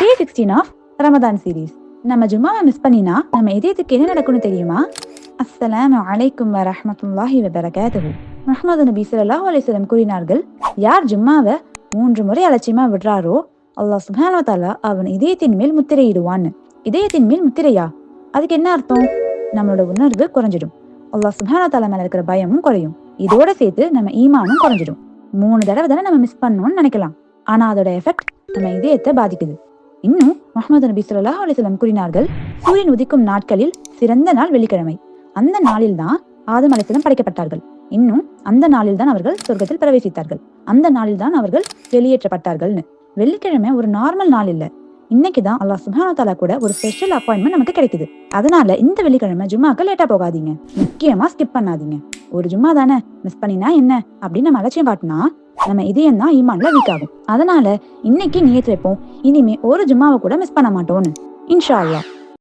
Day 16 of Ramadan series. நம்ம ஜும்மாவை miss பண்ணினா நம்ம இதயத்துக்கு என்ன நடக்கும்னு தெரியுமா? அஸ்ஸலாமு அலைக்கும் வரஹ்மத்துல்லாஹி வபரகாத்துஹு. முஹம்மது நபி ஸல்லல்லாஹு அலைஹி வஸல்லம் கூறினார்கள், யார் ஜும்மாவை 3 முறை அலட்சியமா விடுறாரோ அல்லாஹ் சுப்ஹானஹு வ தஆலா அவன் இதயத்தின் மேல் முத்திரையிடுவான்னு. இதயத்தின் மேல் முத்திரையா? அதுக்கு என்ன அர்த்தம்? நம்மளோட உணர்வு குறைஞ்சிடும். அல்லாஹ் சுப்ஹானஹு வ தஆலா மேல இருக்கிற பயமும் குறையும். இதோட சேர்த்து நம்ம ஈமானும் குறைஞ்சிடும். 3 தடவை தானே நம்ம மிஸ் பண்ணணும்னு நினைக்கலாம், ஆனா அதோட எஃபெக்ட் நம்ம இதயத்தை பாதிக்குது. இன்னும் முஹம்மது நபி ஸல்லல்லாஹு அலைஹி வஸல்லம் கூறினார்கள், சூரியன் உதிக்கும் நாட்களில் சிறந்த நாள் வெள்ளிக்கிழமை. அந்த நாளில் தான் ஆதம் அலைஹிஸ்ஸலாம் படைக்கப்பட்டார்கள். இன்னும் அந்த நாளில் தான் அவர்கள் சொர்க்கத்தில் பிரவேசித்தார்கள். அந்த நாளில் தான் அவர்கள் வெளியேற்றப்பட்டார்கள்னு. வெள்ளிக்கிழமை ஒரு நார்மல் நாள் இல்ல. இன்னைக்கு தான் அல்லாஹ் சுப்ஹானஹு வ தஆலா கூட ஒரு ஸ்பெஷல் அப்பாயின்மெண்ட் நமக்கு கிடைக்குது. அதனால இந்த வெள்ளிக்கிழமை ஜும்மாக்கு லேட்டா போகாதீங்க. முக்கியமா ஸ்கிப் பண்ணாதீங்க. ஒரு ஜும்மா தானே, மிஸ் பண்ணினா என்ன அப்படின்னு நம்ம அலட்சியம் காட்டினா நம்ம இதயம் தான் ஈமான்ல வீக் ஆகும். அதனால இன்னைக்கு நியத் வைப்போம், இனிமே ஒரு ஜும்மாவை கூட மிஸ் பண்ண மாட்டோம்னு. இன்ஷா அல்லாஹ்.